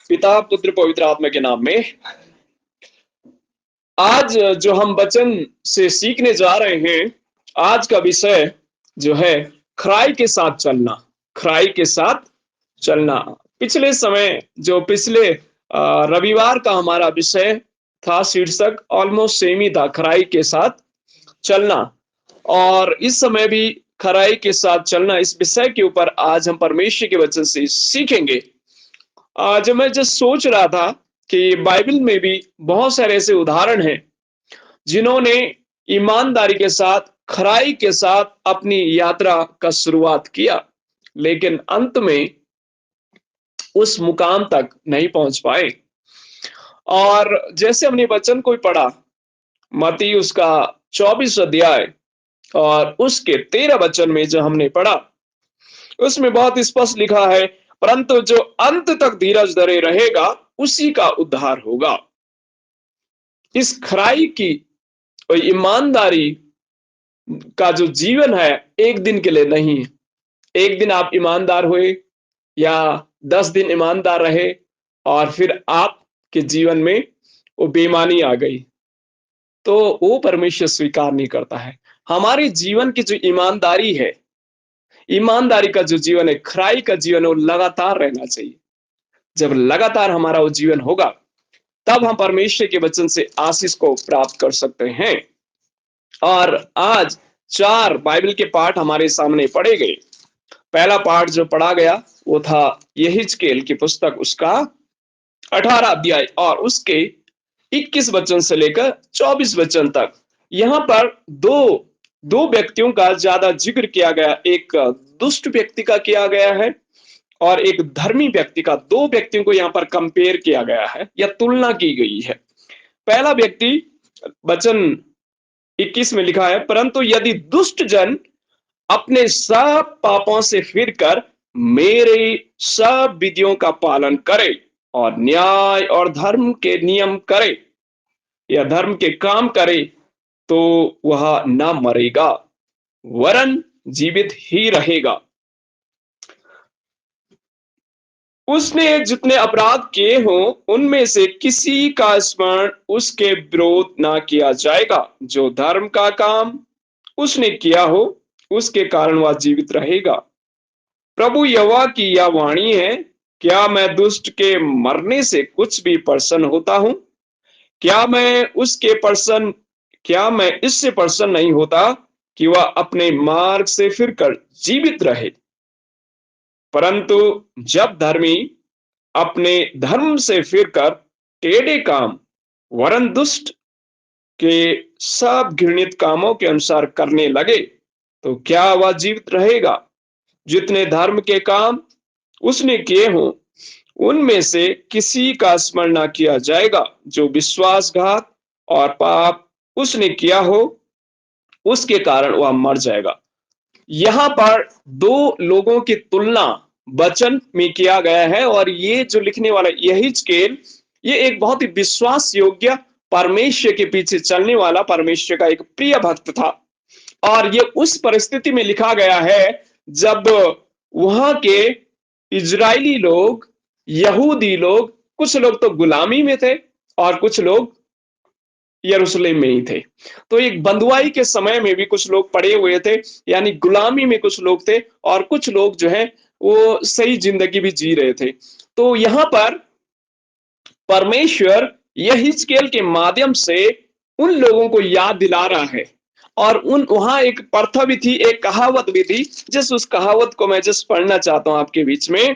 पिता पुत्र पवित्र आत्मा के नाम में। आज जो हम वचन से सीखने जा रहे हैं, आज का विषय जो है खराई के साथ चलना। खराई के साथ चलना। पिछले समय जो पिछले रविवार का हमारा विषय था, शीर्षक ऑलमोस्ट सेम ही था, खराई के साथ चलना। और इस समय भी खराई के साथ चलना, इस विषय के ऊपर आज हम परमेश्वर के वचन से सीखेंगे। जब मैं जस्ट सोच रहा था कि बाइबल में भी बहुत सारे ऐसे उदाहरण हैं जिन्होंने ईमानदारी के साथ, खराई के साथ अपनी यात्रा का शुरुआत किया, लेकिन अंत में उस मुकाम तक नहीं पहुंच पाए। और जैसे हमने वचन को पढ़ा, मत्ती उसका 24 अध्याय और उसके 13 वचन में जो हमने पढ़ा, उसमें बहुत स्पष्ट लिखा है, परंतु जो अंत तक धीरज धरे रहेगा उसी का उद्धार होगा। इस खराई की और ईमानदारी का जो जीवन है, एक दिन के लिए नहीं है। एक दिन आप ईमानदार हुए या 10 दिन ईमानदार रहे और फिर आपके जीवन में वो बेईमानी आ गई, तो वो परमेश्वर स्वीकार नहीं करता है। हमारे जीवन की जो ईमानदारी है, ईमानदारी का जो जीवन है, खराई का जीवन है, वो लगातार रहना चाहिए। जब लगातार हमारा वो जीवन होगा, तब हम परमेश्वर के वचन से आशीष को प्राप्त कर सकते हैं। और आज 4 बाइबल के पाठ हमारे सामने पढ़े गए। पहला पाठ जो पढ़ा गया वो था यहेजकेल की पुस्तक, उसका 18 अध्याय और उसके 21 वचन से लेकर 24 वचन तक। यहां पर दो व्यक्तियों का ज्यादा जिक्र किया गया। एक दुष्ट व्यक्ति का किया गया है और एक धर्मी व्यक्ति का। 2 व्यक्तियों को यहां पर कंपेयर किया गया है या तुलना की गई है। पहला व्यक्ति, वचन 21 में लिखा है, परंतु यदि दुष्ट जन अपने सब पापों से फिरकर मेरे सब विधियों का पालन करे और न्याय और धर्म के नियम करे या धर्म के काम करे, तो वह न मरेगा वरन जीवित ही रहेगा। उसने जितने अपराध किए हों उनमें से किसी का स्मरण उसके विरोध ना किया जाएगा। जो धर्म का काम उसने किया हो उसके कारण वह जीवित रहेगा। प्रभु यहोवा की यह वाणी है, क्या मैं दुष्ट के मरने से कुछ भी प्रसन्न होता हूं? क्या मैं इससे प्रसन्न नहीं होता कि वह अपने मार्ग से फिरकर जीवित रहे? परंतु जब धर्मी अपने धर्म से फिरकर टेढ़े काम वरन दुष्ट के सब घृणित कामों के अनुसार करने लगे, तो क्या वह जीवित रहेगा? जितने धर्म के काम उसने किए हों उनमें से किसी का स्मरण न किया जाएगा। जो विश्वासघात और पाप उसने किया हो उसके कारण वह मर जाएगा। यहां पर 2 लोगों की तुलना वचन में किया गया है और ये जो लिखने वाला यहेजकेल, ये एक बहुत ही विश्वास योग्य, परमेश्वर के पीछे चलने वाला, परमेश्वर का एक प्रिय भक्त था। और ये उस परिस्थिति में लिखा गया है जब वहां के इजरायली लोग, यहूदी लोग, कुछ लोग तो गुलामी में थे और कुछ लोग यरूशलेम में ही थे। तो एक बंधुआई के समय में भी कुछ लोग पड़े हुए थे, यानी गुलामी में कुछ लोग थे और कुछ लोग जो है वो सही जिंदगी भी जी रहे थे। तो यहां पर परमेश्वर यहेजकेल के माध्यम से उन लोगों को याद दिला रहा है। और वहां एक प्रथा भी थी, एक कहावत भी थी, जिस उस कहावत को मैं जस्ट पढ़ना चाहता हूं आपके बीच में।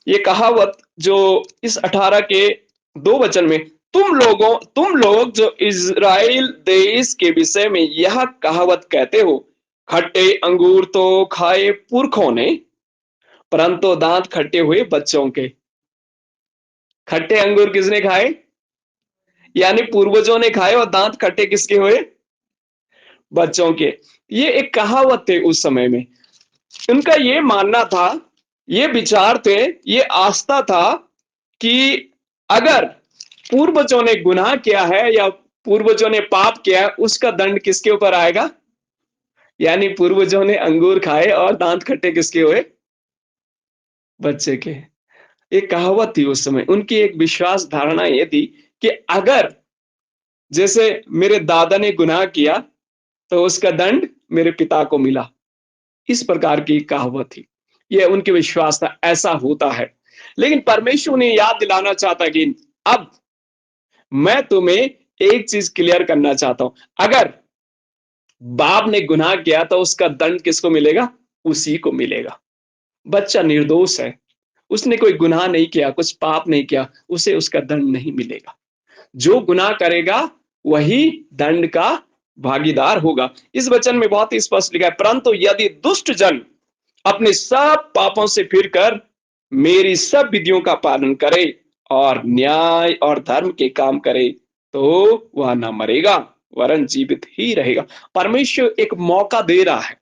ये कहावत जो इस 18 के 2 वचन में, तुम लोग जो इज़राइल देश के विषय में यह कहावत कहते हो, खट्टे अंगूर तो खाए पुरखों ने, परंतु दांत खट्टे हुए बच्चों के। खट्टे अंगूर किसने खाए? यानी पूर्वजों ने खाए, और दांत खट्टे किसके हुए? बच्चों के। ये एक कहावत थे उस समय में। उनका ये मानना था, ये विचार थे, ये आस्था था कि अगर पूर्वजों ने गुनाह किया है या पूर्वजों ने पाप किया है, उसका दंड किसके ऊपर आएगा? यानी पूर्वजों ने अंगूर खाए और दांत खट्टे किसके हुए? बच्चे के। एक कहावत थी उस समय, उनकी एक विश्वास धारणा ये थी कि अगर जैसे मेरे दादा ने गुनाह किया तो उसका दंड मेरे पिता को मिला। इस प्रकार की कहावत थी। ये उनके विश्वास था, ऐसा होता है। लेकिन परमेश्वर ने याद दिलाना चाहता कि अब मैं तुम्हें एक चीज क्लियर करना चाहता हूं। अगर बाप ने गुनाह किया तो उसका दंड किसको मिलेगा? उसी को मिलेगा। बच्चा निर्दोष है, उसने कोई गुनाह नहीं किया, कुछ पाप नहीं किया, उसे उसका दंड नहीं मिलेगा। जो गुनाह करेगा वही दंड का भागीदार होगा। इस वचन में बहुत ही स्पष्ट लिखा है, परंतु यदि दुष्ट जन अपने सब पापों से फिरकर मेरी सब विधियों का पालन करे और न्याय और धर्म के काम करे तो वह ना मरेगा वरन जीवित ही रहेगा। परमेश्वर एक मौका दे रहा है,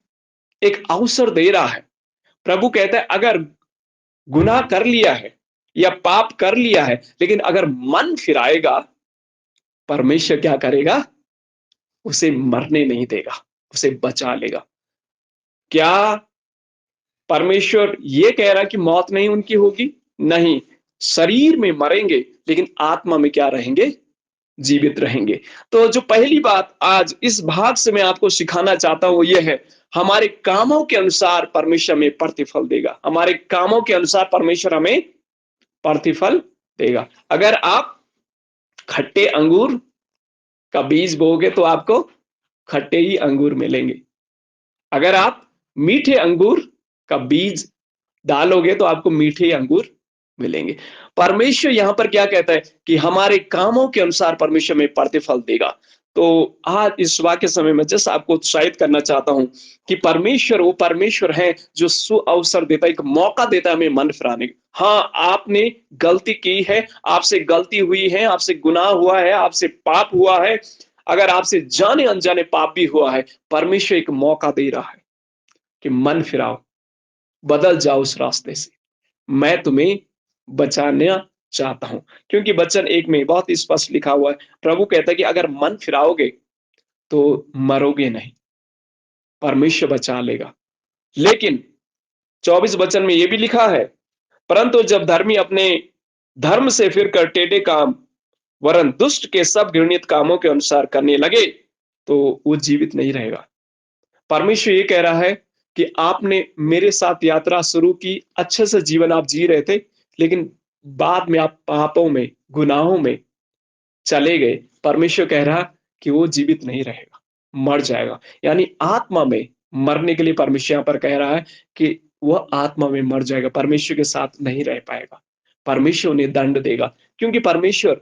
एक अवसर दे रहा है। प्रभु कहता है अगर गुनाह कर लिया है या पाप कर लिया है, लेकिन अगर मन फिराएगा, परमेश्वर क्या करेगा? उसे मरने नहीं देगा, उसे बचा लेगा। क्या परमेश्वर ये कह रहा है कि मौत नहीं उनकी होगी? नहीं, शरीर में मरेंगे लेकिन आत्मा में क्या रहेंगे? जीवित रहेंगे। तो जो पहली बात आज इस भाग से मैं आपको सिखाना चाहता हूं वो ये है, हमारे कामों के अनुसार परमेश्वर हमें प्रतिफल देगा। हमारे कामों के अनुसार परमेश्वर हमें प्रतिफल देगा। अगर आप खट्टे अंगूर का बीज बोओगे तो आपको खट्टे ही अंगूर मिलेंगे। अगर आप मीठे अंगूर का बीज डालोगे तो आपको मीठे अंगूर मिलेंगे। परमेश्वर यहां पर क्या कहता है कि हमारे कामों के अनुसार परमेश्वर में प्रतिफल देगा। तो आज इस वाक्य समय में जस्ट आपको उत्साहित करना चाहता हूं कि परमेश्वर वो परमेश्वर है जो सु अवसर देता है, एक मौका देता है हमें मन फिराने का। हाँ, आपने गलती की है, आपसे गलती हुई है, आपसे गुनाह हुआ है, आपसे पाप हुआ है, अगर आपसे जाने अनजाने पाप भी हुआ है, परमेश्वर एक मौका दे रहा है कि मन फिराओ, बदल जाओ उस रास्ते से। मैं तुम्हें बचाना चाहता हूं। क्योंकि वचन 1 में बहुत स्पष्ट लिखा हुआ है, प्रभु कहता है कि अगर मन फिराओगे तो मरोगे नहीं, परमेश्वर बचा लेगा। लेकिन 24 वचन में यह भी लिखा है, परंतु जब धर्मी अपने धर्म से फिरकर टेढ़े काम वरन दुष्ट के सब घृणित कामों के अनुसार करने लगे तो वो जीवित नहीं रहेगा। परमेश्वर ये कह रहा है कि आपने मेरे साथ यात्रा शुरू की, अच्छे से जीवन आप जी रहे थे, लेकिन बाद में आप पापों में, गुनाहों में चले गए। परमेश्वर कह रहा कि वो जीवित नहीं रहेगा, मर जाएगा। यानी आत्मा में मरने के लिए परमेश्वर यहाँ पर कह रहा है कि वह आत्मा में मर जाएगा, परमेश्वर के साथ नहीं रह पाएगा। परमेश्वर उन्हें दंड देगा, क्योंकि परमेश्वर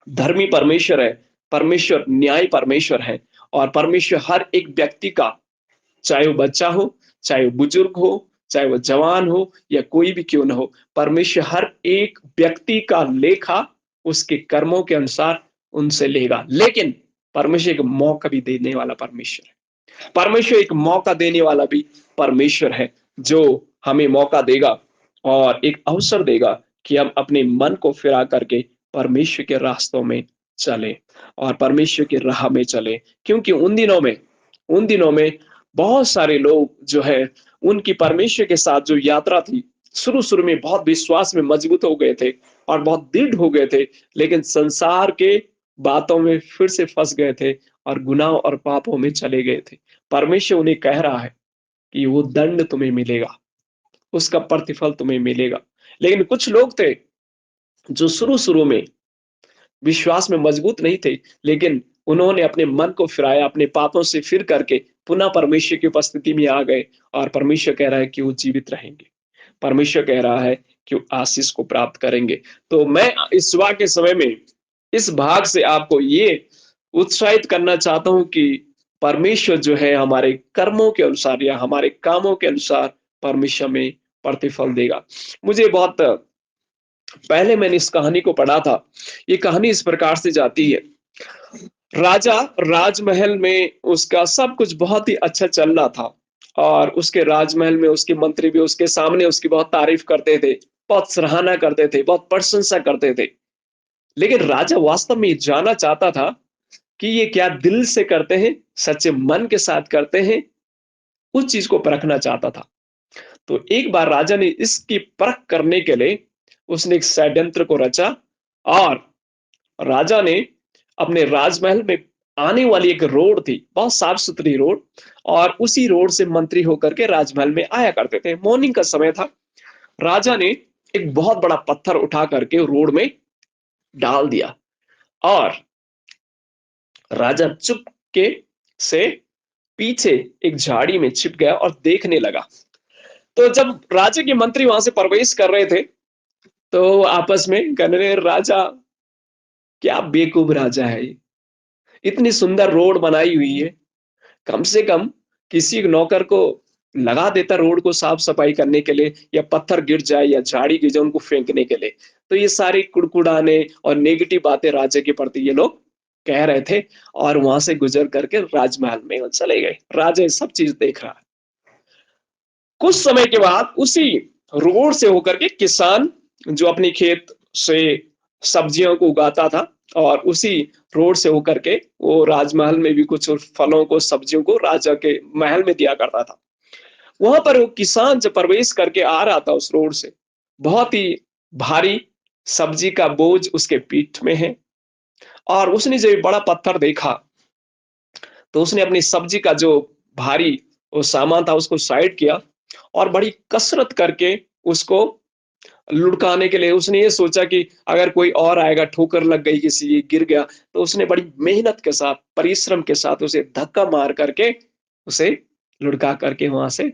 धर्मी परमेश्वर है, परमेश्वर न्याय परमेश्वर है। और परमेश्वर हर एक व्यक्ति का, चाहे वो बच्चा हो, चाहे वो बुजुर्ग हो, चाहे वो जवान हो या कोई भी क्यों ना हो, परमेश्वर हर एक व्यक्ति का लेखा उसके कर्मों के अनुसार उनसे लेगा। लेकिन परमेश्वर एक मौका भी देने वाला परमेश्वर है। परमेश्वर एक मौका देने वाला भी परमेश्वर है, जो हमें मौका देगा और एक अवसर देगा कि हम अपने मन को फिरा करके परमेश्वर के रास्तों में चले और परमेश्वर की राह में चले। क्योंकि उन दिनों में बहुत सारे लोग जो है, उनकी परमेश्वर के साथ जो यात्रा थी, शुरू-शुरू में बहुत विश्वास में मजबूत हो गए थे और बहुत दृढ़ हो गए थे, लेकिन संसार के बातों में फिर से फँस गए थे और गुनाह और पापों में चले गए थे। परमेश्वर उन्हें कह रहा है कि वो दंड तुम्हें मिलेगा, उसका प्रतिफल तुम्हें मिलेगा। लेकिन कुछ लोग थे जो शुरू-शुरू में विश्वास में मजबूत नहीं थे, लेकिन उन्होंने अपने मन को फिराया, अपने पापों से फिर करके पुनः परमेश्वर की उपस्थिति में आ गए और परमेश्वर कह रहा है कि वो जीवित रहेंगे। परमेश्वर कह रहा है कि वो आशीष को प्राप्त करेंगे। तो मैं इस सुबह के समय में इस भाग से आपको ये उत्साहित करना चाहता हूँ कि परमेश्वर जो है हमारे कर्मों के अनुसार या हमारे कामों के अनुसार परमेश्वर में प्रतिफल देगा। मुझे बहुत पहले मैंने इस कहानी को पढ़ा था। ये कहानी इस प्रकार से जाती है, राजा राजमहल में उसका सब कुछ बहुत ही अच्छा चल रहा था और उसके राजमहल में उसके मंत्री भी उसके सामने उसकी बहुत तारीफ करते थे, बहुत सराहना करते थे, बहुत प्रशंसा करते थे। लेकिन राजा वास्तव में ये जानना चाहता था कि ये क्या दिल से करते हैं, सच्चे मन के साथ करते हैं, उस चीज को परखना चाहता था। तो एक बार राजा ने इसकी परख करने के लिए उसने एक षड्यंत्र को रचा और राजा ने अपने राजमहल में आने वाली एक रोड थी, बहुत साफ सुथरी रोड, और उसी रोड से मंत्री होकर के राजमहल में आया करते थे। मॉर्निंग का समय था। राजा ने एक बहुत बड़ा पत्थर उठा करके रोड में डाल दिया और राजा चुपके से पीछे एक झाड़ी में छिप गया और देखने लगा। तो जब राजा के मंत्री वहां से प्रवेश कर रहे थे तो आपस में कहने लगे, राजा, क्या बेवकूफ राजा है ये, इतनी सुंदर रोड बनाई हुई है, कम से कम किसी नौकर को लगा देता रोड को साफ सफाई करने के लिए, या पत्थर गिर जाए या झाड़ी गिर जाए उनको फेंकने के लिए। तो ये सारी कुड़कुड़ाने और नेगेटिव बातें राजा के प्रति ये लोग कह रहे थे और वहां से गुजर करके राजमहल में वो चले गए। राजा ये सब चीज देख रहा है। कुछ समय के बाद उसी रोड से होकर के किसान जो अपनी खेत से सब्जियों को उगाता था और उसी रोड से होकर के वो राजमहल में भी कुछ फलों को सब्जियों को राजा के महल में दिया करता था। वहां पर वो किसान जब प्रवेश करके आ रहा था उस रोड से, बहुत ही भारी सब्जी का बोझ उसके पीठ में है, और उसने जब बड़ा पत्थर देखा तो उसने अपनी सब्जी का जो भारी वो सामान था उसको साइड किया और बड़ी कसरत करके उसको लुढ़काने के लिए उसने ये सोचा कि अगर कोई और आएगा, ठोकर लग गई, किसी गिर गया, तो उसने बड़ी मेहनत के साथ, परिश्रम के साथ उसे धक्का मार करके उसे लुढ़का करके वहां से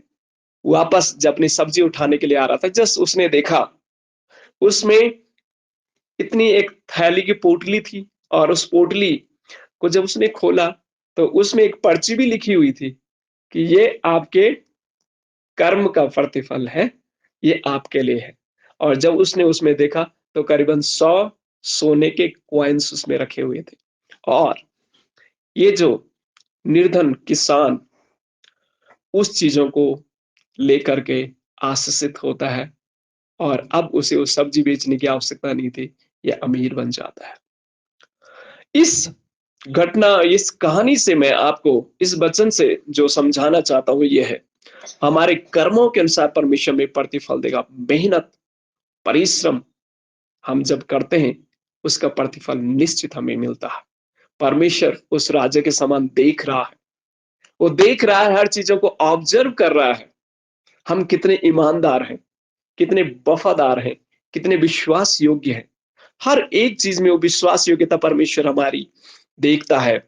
वापस जब अपनी सब्जी उठाने के लिए आ रहा था, जस्ट उसने देखा उसमें इतनी एक थैली की पोटली थी, और उस पोटली को जब उसने खोला तो उसमें एक पर्ची भी लिखी हुई थी कि ये आपके कर्म का प्रतिफल है, ये आपके लिए है। और जब उसने उसमें देखा तो करीबन 100 सोने के कॉइन्स उसमें रखे हुए थे। और ये जो निर्धन किसान उस चीजों को लेकर के आशीषित होता है और अब उसे वो सब्जी बेचने की आवश्यकता नहीं थी, ये अमीर बन जाता है। इस घटना, इस कहानी से मैं आपको इस वचन से जो समझाना चाहता हूं ये है, हमारे कर्मों के अनुसार परमेश्वर में प्रतिफल देगा। मेहनत, परिश्रम हम जब करते हैं उसका प्रतिफल निश्चित हमें मिलता है। परमेश्वर उस राजा के समान देख रहा है, वो देख रहा है, हर चीजों को ऑब्जर्व कर रहा है। हम कितने ईमानदार हैं, कितने वफादार हैं, कितने विश्वास योग्य हैं। हर एक चीज में वो विश्वास योग्यता परमेश्वर हमारी देखता है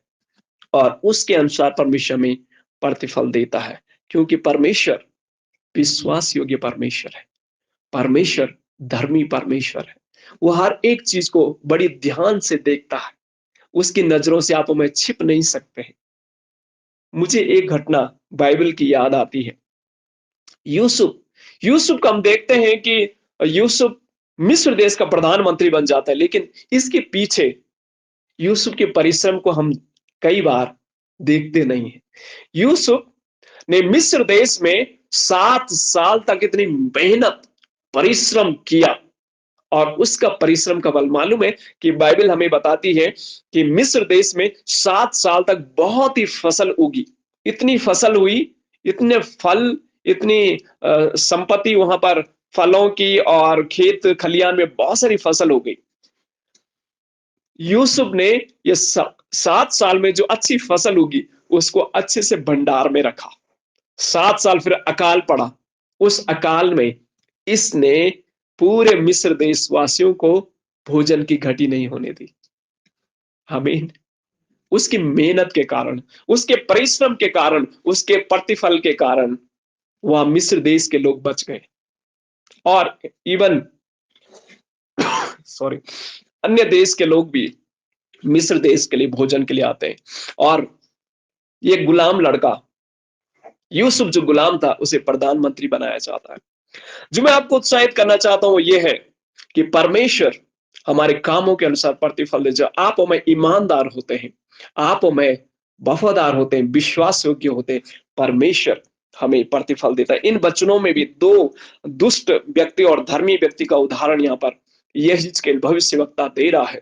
और उसके अनुसार परमेश्वर में प्रतिफल देता है, क्योंकि परमेश्वर विश्वास योग्य परमेश्वर है। परमेश्वर धर्मी परमेश्वर है। वो हर एक चीज को बड़ी ध्यान से देखता है। उसकी नजरों से आप में छिप नहीं सकते हैं। मुझे एक घटना बाइबल की याद आती है। यूसुफ यूसुफ का हम देखते हैं कि यूसुफ मिस्र देश का प्रधानमंत्री बन जाता है, लेकिन इसके पीछे यूसुफ के परिश्रम को हम कई बार देखते नहीं है। यूसुफ ने मिस्र देश में 7 साल तक इतनी मेहनत, परिश्रम किया, और उसका परिश्रम का बल मालूम है कि बाइबल हमें बताती है कि मिस्र देश में 7 साल तक बहुत ही फसल उगी, इतनी फसल हुई, इतने फल, इतनी संपत्ति वहां पर फलों की, और खेत खलियान में बहुत सारी फसल हो गई। यूसुफ ने ये 7 साल में जो अच्छी फसल उगी उसको अच्छे से भंडार में रखा। 7 साल फिर अकाल पड़ा। उस अकाल में इसने पूरे मिस्र देशवासियों को भोजन की घटी नहीं होने दी। आमीन। उसकी मेहनत के कारण, उसके परिश्रम के कारण, उसके प्रतिफल के कारण वहां मिस्र देश के लोग बच गए, और इवन सॉरी अन्य देश के लोग भी मिस्र देश के लिए भोजन के लिए आते हैं। और ये गुलाम लड़का यूसुफ जो गुलाम था उसे प्रधानमंत्री बनाया जाता है। जो मैं आपको उत्साहित करना चाहता हूं यह है कि परमेश्वर हमारे कामों के अनुसार प्रतिफल दे। जब आप और मैं ईमानदार होते हैं, आप और मैं वफादार होते हैं, विश्वास योग्य होते हैं, परमेश्वर हमें प्रतिफल देता है। इन वचनों में भी 2 दुष्ट व्यक्ति और धर्मी व्यक्ति का उदाहरण यहाँ पर यहेजकेल भविष्यवक्ता दे रहा है।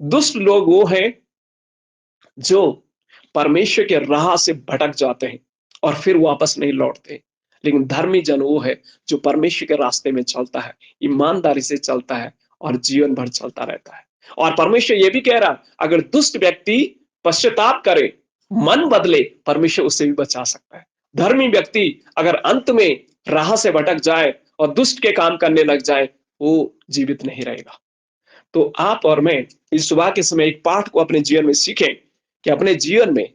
दुष्ट लोग वो हैं जो परमेश्वर के राह से भटक जाते हैं और फिर वापस नहीं लौटते, लेकिन धर्मी जन वो है जो परमेश्वर के रास्ते में चलता है, ईमानदारी से चलता है और जीवन भर चलता रहता है। और परमेश्वर ये भी कह रहा, अगर दुष्ट व्यक्ति पश्चाताप करे, मन बदले, परमेश्वर उसे भी बचा सकता है। धर्मी व्यक्ति अगर अंत में राह से भटक जाए और दुष्ट के काम करने लग जाए, वो जीवित नहीं रहेगा। तो आप और मैं इस सुबह के समय एक पाठ को अपने जीवन में सीखें कि अपने जीवन में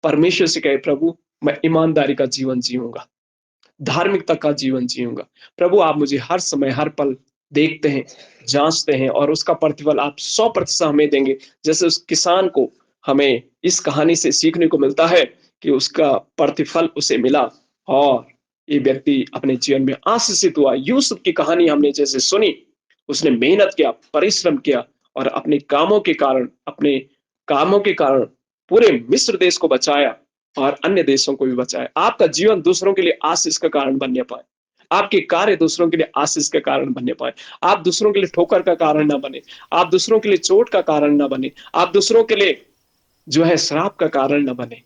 परमेश्वर से कहे, प्रभु मैं ईमानदारी का जीवन जीऊंगा, धार्मिकता का जीवन जीऊंगा। प्रभु आप मुझे हर समय हर पल देखते हैं, जांचते हैं और उसका प्रतिफल आप 100% हमें देंगे। जैसे उस किसान को हमें इस कहानी से सीखने को मिलता है कि उसका प्रतिफल उसे मिला और ये व्यक्ति अपने जीवन में आशीषित हुआ। यूसुफ की कहानी हमने जैसे सुनी, उसने मेहनत किया, परिश्रम किया और अपने कामों के कारण पूरे मिस्र देश को बचाया और अन्य देशों को भी बचाया। आपका जीवन दूसरों के लिए आशीष का कारण बनने पाए, आपके कार्य दूसरों के लिए आशीष का कारण बनने पाए, आप दूसरों के लिए ठोकर का कारण ना बने, आप दूसरों के लिए चोट का कारण ना बने, आप दूसरों के लिए जो है श्राप का कारण ना बने।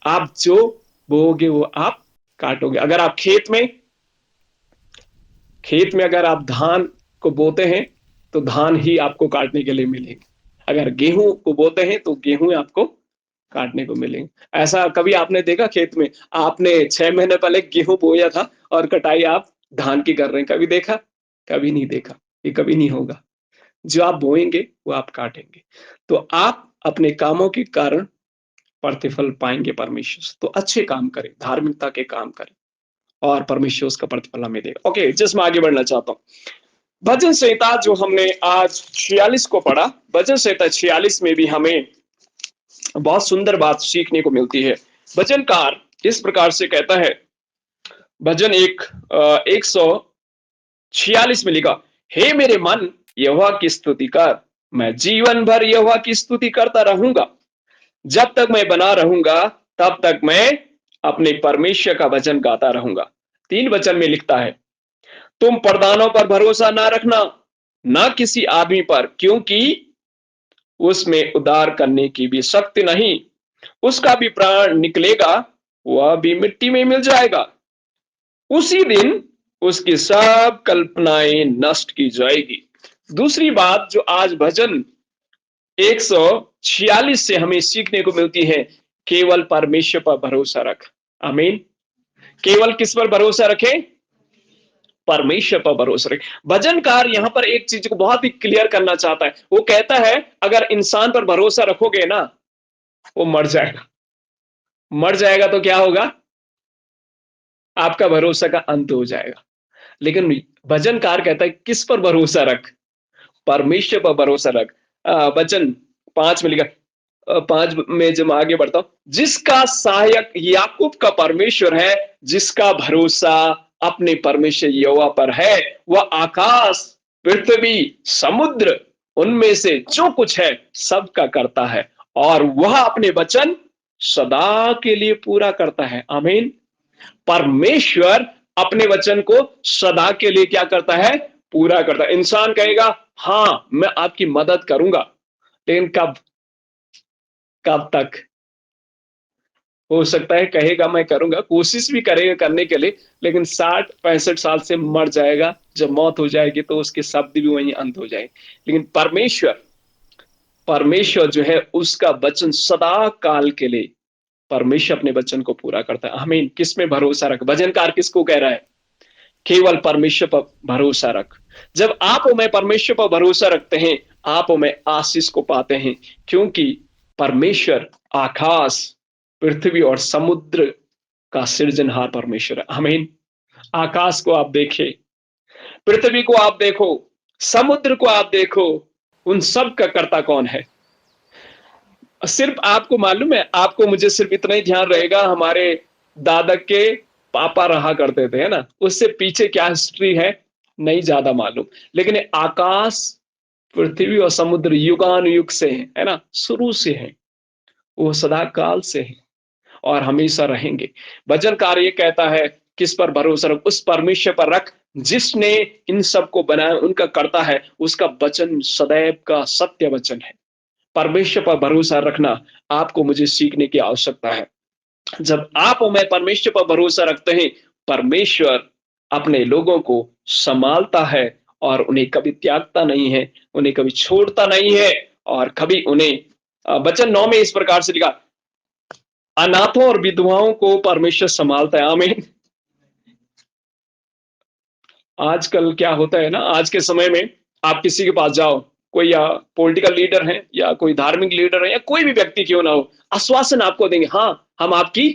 आप जो बोओगे वो आप काटोगे। अगर आप खेत में अगर आप धान को बोते हैं तो धान ही आपको काटने के लिए मिलेंगे। अगर गेहूं को बोते हैं तो गेहूं आपको काटने को मिलेंगे। ऐसा कभी आपने देखा खेत में आपने 6 महीने पहले गेहूं बोया था और कटाई आप धान की कर रहे हैं, कभी देखा? कभी नहीं देखा, ये कभी नहीं होगा। जो आप बोएंगे वो आप काटेंगे। तो आप अपने कामों के कारण प्रतिफल पाएंगे परमेश्वर से। तो अच्छे काम करें, धार्मिकता के काम करें और परमेश्वर उसका प्रतिफल हमें देगा। ओके, जिसमें आगे बढ़ना चाहता हूँ, भजन संहिता जो हमने आज 46 को पढ़ा, भजन संहिता 46 में भी हमें बहुत सुंदर बात सीखने को मिलती है। भजनकार इस प्रकार से कहता है, भजन 146 में लिखा, हे मेरे मन यहोवा की स्तुति कर, मैं जीवन भर यहोवा की स्तुति करता रहूंगा। जब तक मैं बना रहूंगा तब तक मैं अपने परमेश्वर का भजन गाता रहूंगा। 3 वचन में लिखता है, तुम प्रधानों पर भरोसा ना रखना, ना किसी आदमी पर, क्योंकि उसमें उद्धार करने की भी शक्ति नहीं, उसका भी प्राण निकलेगा, वह भी मिट्टी में मिल जाएगा। उसी दिन उसकी सब कल्पनाएं नष्ट की जाएगी। दूसरी बात जो आज भजन 146 से हमें सीखने को मिलती है, केवल परमेश्वर पर भरोसा रख। आमीन। केवल किस पर भरोसा रखें? परमेश्वर पर भरोसा रखें। भजनकार यहां पर एक चीज को बहुत ही क्लियर करना चाहता है। वो कहता है, अगर इंसान पर भरोसा रखोगे ना, वो मर जाएगा। मर जाएगा तो क्या होगा? आपका भरोसा का अंत हो जाएगा। लेकिन भजनकार कहता है, किस पर भरोसा रख? परमेश्वर पर भरोसा रख। वचन 5 में लिखा, 5 में जब आगे बढ़ता हूं, जिसका सहायक याकूब का परमेश्वर है, जिसका भरोसा अपने परमेश्वर यहोवा पर है, वह आकाश, पृथ्वी, समुद्र, उनमें से जो कुछ है सबका करता है, और वह अपने वचन सदा के लिए पूरा करता है। आमीन। परमेश्वर अपने वचन को सदा के लिए क्या करता है? पूरा करता है। इंसान कहेगा, हां मैं आपकी मदद करूंगा, लेकिन कब? कब तक? हो सकता है कहेगा मैं करूंगा, कोशिश भी करेगा करने के लिए, लेकिन 60-65 साल से मर जाएगा। जब मौत हो जाएगी तो उसके शब्द भी वहीं अंत हो जाएंगे। लेकिन परमेश्वर जो है, उसका वचन सदा काल के लिए, परमेश्वर अपने वचन को पूरा करता है। आमीन। किस में भरोसा रख? भजनकार किसको कह रहा है? केवल परमेश्वर पर भरोसा रख। जब आप और मैं परमेश्वर पर भरोसा रखते हैं, आप और मैं आशीष को पाते हैं, क्योंकि परमेश्वर आकाश, पृथ्वी और समुद्र का सृजनहार परमेश्वर है। आमीन। आकाश को आप देखें, पृथ्वी को आप देखो, समुद्र को आप देखो, उन सब का कर्ता कौन है? सिर्फ आपको मालूम है, आपको मुझे सिर्फ इतना ही ध्यान रहेगा, हमारे दादा के पापा रहा करते थे, है ना, उससे पीछे क्या हिस्ट्री है नहीं ज्यादा मालूम। लेकिन आकाश, पृथ्वी और समुद्र युगानुयुग से है ना, शुरू से है, वो सदा काल से है और हमेशा रहेंगे। भजनकार ये कहता है, किस पर भरोसा रख? उस परमेश्वर पर रख जिसने इन सबको बनाया, उनका करता है, उसका वचन सदैव का सत्य वचन है। परमेश्वर पर भरोसा रखना आपको मुझे सीखने की आवश्यकता है। जब आप और मैं परमेश्वर पर भरोसा रखते हैं, परमेश्वर अपने लोगों को संभालता है और उन्हें कभी त्यागता नहीं है, उन्हें कभी छोड़ता नहीं है और कभी उन्हें वचन 9 में इस प्रकार से लिखा, अनाथों और विधवाओं को परमेश्वर संभालता है। आमीन। आजकल क्या होता है ना, आज के समय में आप किसी के पास जाओ, कोई या पॉलिटिकल लीडर है या कोई धार्मिक लीडर है या कोई भी व्यक्ति क्यों ना हो, आश्वासन आपको देंगे, हाँ हम आपकी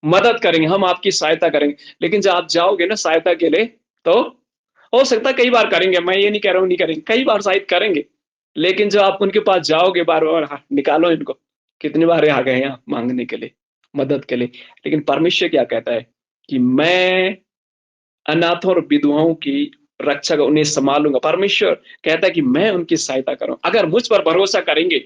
मदद करेंगे, हम आपकी सहायता करेंगे। लेकिन जब आप जाओगे ना सहायता के लिए, तो हो सकता है कई बार करेंगे, मैं ये नहीं कह रहा हूँ नहीं करेंगे, कई बार शायद करेंगे। लेकिन जब आप उनके पास जाओगे बार बार, हाँ, निकालो इनको, कितनी बार ये आ गए यहाँ मांगने के लिए, मदद के लिए। लेकिन परमेश्वर क्या कहता है कि मैं अनाथों और विधवाओं की रक्षा, उन्हें संभालूंगा। परमेश्वर कहता है कि मैं उनकी सहायता करूं, अगर मुझ पर भरोसा करेंगे,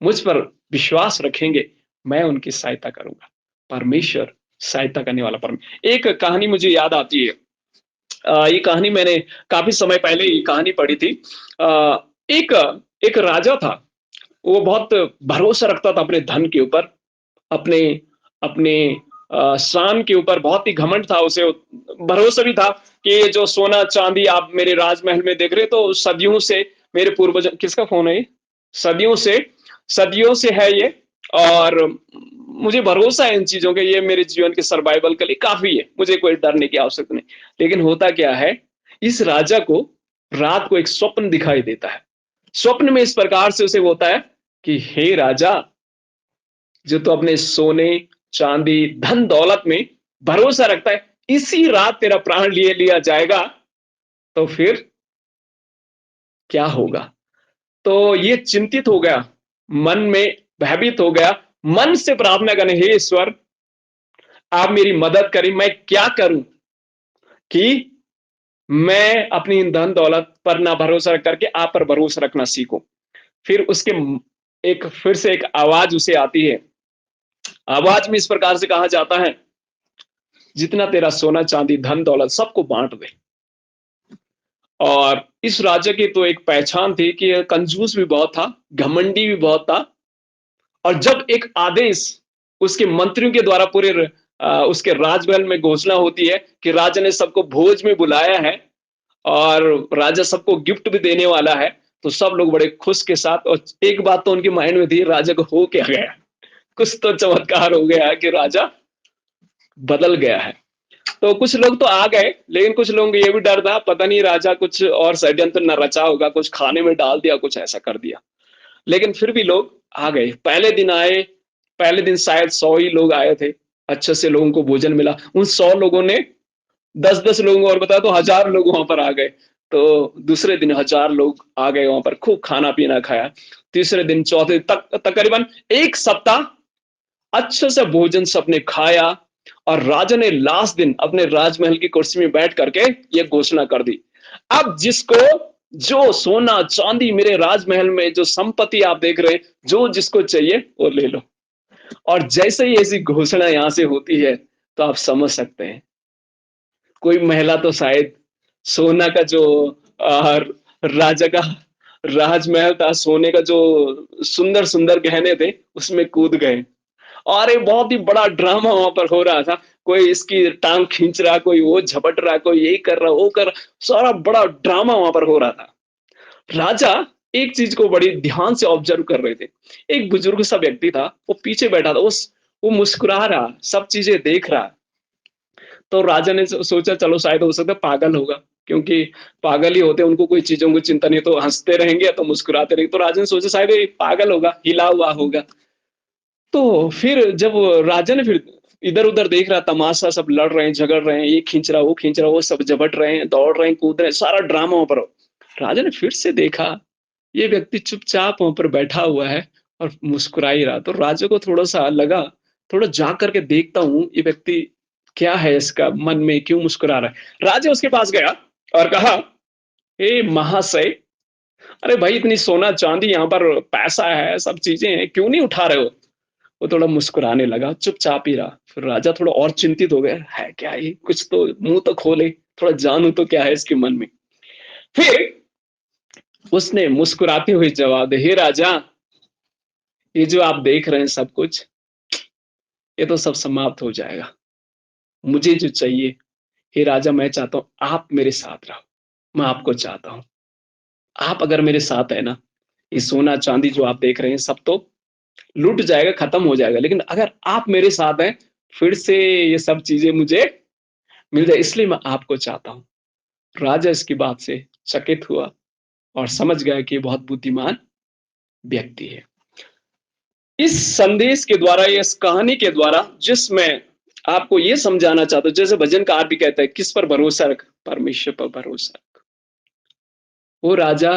मुझ पर विश्वास रखेंगे, मैं उनकी सहायता करूंगा। परमेश्वर सहायता करने वाला परमेश्वर। एक कहानी मुझे याद आती है, ये कहानी मैंने काफी समय पहले ये कहानी पढ़ी थी। एक एक राजा था, वो बहुत भरोसा रखता था अपने धन के ऊपर, अपने अपने शान के ऊपर बहुत ही घमंड था उसे। भरोसा भी था कि ये जो सोना चांदी आप मेरे राजमहल में देख रहे हो, तो सदियों से मेरे पूर्वज, किसका फोन है ये, सदियों से, सदियों से है ये, और मुझे भरोसा है इन चीजों के, ये मेरे जीवन के सर्वाइवल के लिए काफी है, मुझे कोई डरने की आवश्यकता नहीं। लेकिन होता क्या है, इस राजा को रात को एक स्वप्न दिखाई देता है। स्वप्न में इस प्रकार से उसे होता है कि हे राजा, जो तो अपने सोने चांदी धन दौलत में भरोसा रखता है, इसी रात तेरा प्राण लिए लिया जाएगा, तो फिर क्या होगा। तो ये चिंतित हो गया, मन में भयभीत हो गया, मन से प्रार्थना करने, हे ईश्वर आप मेरी मदद करें, मैं क्या करूं कि मैं अपनी धन दौलत पर ना भरोसा रख करके आप पर भरोसा रखना सीखूं। फिर उसके एक फिर से एक आवाज उसे आती है। आवाज में इस प्रकार से कहा जाता है, जितना तेरा सोना चांदी धन दौलत सबको बांट दे। और इस राजा की तो एक पहचान थी कि यह कंजूस भी बहुत था, घमंडी भी बहुत था। और जब एक आदेश उसके मंत्रियों के द्वारा पूरे उसके राजमहल में घोषणा होती है कि राजा ने सबको भोज में बुलाया है और राजा सबको गिफ्ट भी देने वाला है, तो सब लोग बड़े खुश के साथ, और एक बात तो उनके माइंड में थी, राजा को हो क्या गया, कुछ तो चमत्कार हो गया कि राजा बदल गया है। तो कुछ लोग तो आ गए, लेकिन कुछ लोगों को ये भी डर था, पता नहीं राजा कुछ और षड्यंत्र न रचा होगा, कुछ खाने में डाल दिया, कुछ ऐसा कर दिया। लेकिन फिर भी लोग आ गए, पहले दिन आए, पहले दिन शायद 100 ही लोग आए थे, अच्छे से लोगों को भोजन मिला। उन 100 लोगों ने 10-10 लोगों को और बताया, तो 1000 लोग वहां पर आ गए। तो दूसरे दिन 1000 लोग आ गए वहां पर, खूब खाना पीना खाया। तीसरे दिन, चौथे तक तकरीबन एक सप्ताह अच्छे से भोजन सबने खाया। और राजा ने लास्ट दिन अपने राजमहल की कुर्सी में बैठ करके ये घोषणा कर दी, अब जिसको जो सोना चांदी मेरे राजमहल में जो संपत्ति आप देख रहे हैं, जो जिसको चाहिए वो ले लो। और जैसे ही ऐसी घोषणा यहां से होती है, तो आप समझ सकते हैं, कोई महिला तो शायद सोना का जो राजा का राजमहल था, सोने का जो सुंदर सुंदर गहने थे, उसमें कूद गए। और एक बहुत ही बड़ा ड्रामा वहां पर हो रहा था, कोई इसकी टांग खींच रहा, कोई वो झपट रहा, कोई यही कर रहा, वो कर रहा, सारा बड़ा ड्रामा वहां पर हो रहा था। राजा एक चीज को बड़ी ध्यान से ऑब्जर्व कर रहे थे। एक बुजुर्ग सा व्यक्ति था, वो पीछे बैठा था, वो मुस्कुरा रहा, सब चीजें देख रहा। तो राजा ने सोचा चलो शायद हो सकता है पागल होगा, क्योंकि पागल ही होते, उनको कोई चीजों की चिंता नहीं, तो हंसते रहेंगे तो मुस्कुराते रहेंगे। तो राजा ने सोचा शायद ये पागल होगा, हिला हुआ होगा। तो फिर जब राजा ने फिर इधर उधर देख रहा, तमाशा, सब लड़ रहे हैं, झगड़ रहे हैं, ये खींच रहा, वो खींच रहा, वो सब झपट रहे हैं, दौड़ रहे हैं, कूद रहे हैं, सारा ड्रामा वहां पर हो। राजा ने फिर से देखा, ये व्यक्ति चुपचाप वहां पर बैठा हुआ है और मुस्कुरा ही रहा। तो राजा को थोड़ा सा लगा, थोड़ा जा करके देखता हूँ ये व्यक्ति क्या है, इसका मन में क्यों मुस्कुरा रहा है। राजा उसके पास गया और कहा, हे महाशय, अरे भाई इतनी सोना चांदी यहाँ पर, पैसा है, सब चीजें हैं, क्यों नहीं उठा रहे हो। वो थोड़ा मुस्कुराने लगा, चुपचाप ही रहा। फिर राजा थोड़ा और चिंतित हो गया, है क्या ये, कुछ तो मुंह तो खोले, थोड़ा जानू तो क्या है इसके मन में। फिर उसने मुस्कुराते हुए जवाब दे, हे राजा, ये जो आप देख रहे हैं सब कुछ, ये तो सब समाप्त हो जाएगा। मुझे जो चाहिए, हे राजा मैं चाहता हूँ आप मेरे साथ रहो, मैं आपको चाहता हूँ। आप अगर मेरे साथ है ना, ये सोना चांदी जो आप देख रहे हैं सब तो लुट जाएगा, खत्म हो जाएगा, लेकिन अगर आप मेरे साथ हैं, फिर से ये सब चीजें मुझे मिल जाए, इसलिए मैं आपको चाहता हूँ। राजा इसकी बात से चकित हुआ और समझ गया कि ये बहुत बुद्धिमान व्यक्ति है। इस संदेश के द्वारा, इस कहानी के द्वारा, जिसमें आपको ये समझाना चाहता हूँ, जैसे भजनकार भी कहता है, किस पर भरोसा रख? परमेश्वर पर भरोसा रख। वो राजा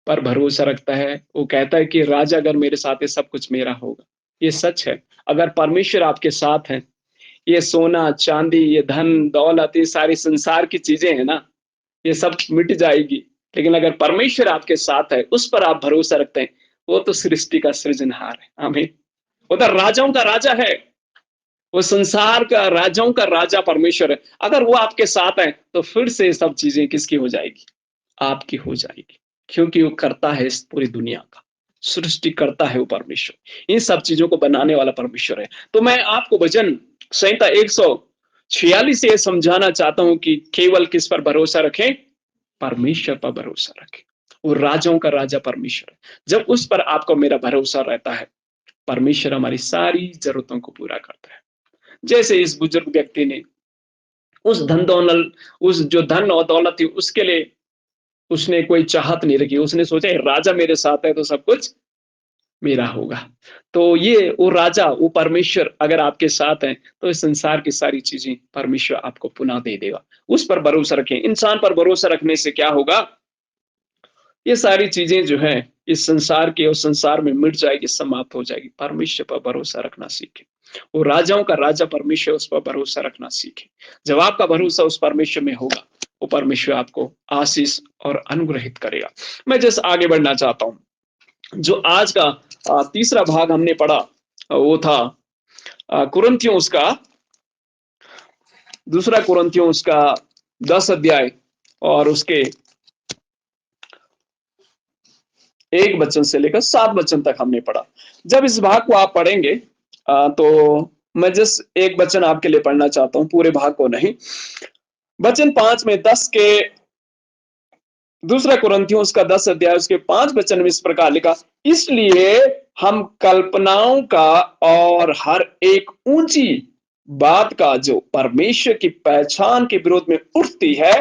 पर भरोसा रखता है, वो कहता है कि राजा अगर मेरे साथ है, सब कुछ मेरा होगा। ये सच है। अगर परमेश्वर आपके साथ है, ये सोना चांदी, ये धन दौलत, ये सारी संसार की चीजें हैं ना, ये सब मिट जाएगी, लेकिन अगर परमेश्वर आपके साथ है, उस पर आप भरोसा रखते हैं, वो तो सृष्टि का सृजनहार है। आमीन। वो तो राजाओं का राजा है, वो संसार का राजाओं का राजा परमेश्वर है। अगर वो आपके साथ है, तो फिर से ये सब चीजें किसकी हो जाएगी? आपकी हो जाएगी, क्योंकि वो करता है इस पूरी दुनिया का, सृष्टि करता है वो परमेश्वर, इन सब चीजों को बनाने वाला परमेश्वर है। तो मैं आपको भजन संहिता 146 से समझाना चाहता हूं कि केवल किस पर भरोसा रखें? परमेश्वर पर भरोसा रखें। वो राजाओं का राजा परमेश्वर है। जब उस पर आपको मेरा भरोसा रहता है, परमेश्वर हमारी सारी जरूरतों को पूरा करता है। जैसे इस बुजुर्ग व्यक्ति ने उस धन दौलत, उस जो धन और दौलत थी, उसके लिए उसने कोई चाहत नहीं रखी। उसने सोचा राजा मेरे साथ है तो सब कुछ मेरा होगा। तो ये वो राजा, वो परमेश्वर अगर आपके साथ है, तो इस संसार की सारी चीजें परमेश्वर आपको पुनः दे देगा। उस पर भरोसा रखें। इंसान पर भरोसा रखने से क्या होगा? ये सारी चीजें जो है इस संसार की, और संसार में मिट जाएगी, समाप्त हो जाएगी। परमेश्वर पर भरोसा रखना सीखें। वो राजाओं का राजा परमेश्वर, उस पर भरोसा रखना सीखें। जब आपका भरोसा उस परमेश्वर में होगा, वो परमेश्वर आपको आशीष और अनुग्रहित करेगा। मैं जैसे आगे बढ़ना चाहता हूं, जो आज का तीसरा भाग हमने पढ़ा, वो था कुरिन्थियों उसका दूसरा, कुरिन्थियों उसका 10 अध्याय और उसके 1 वचन से लेकर 7 वचन तक हमने पढ़ा। जब इस भाग को आप पढ़ेंगे, तो मैं जस्ट 1 वचन आपके लिए पढ़ना चाहता हूं, पूरे भाग को नहीं। वचन 5 में 10 के, दूसरा कुरिन्थियों उसका 10 अध्याय उसके 5 वचन में इस प्रकार लिखा, इसलिए हम कल्पनाओं का और हर एक ऊंची बात का जो परमेश्वर की पहचान के विरोध में उठती है,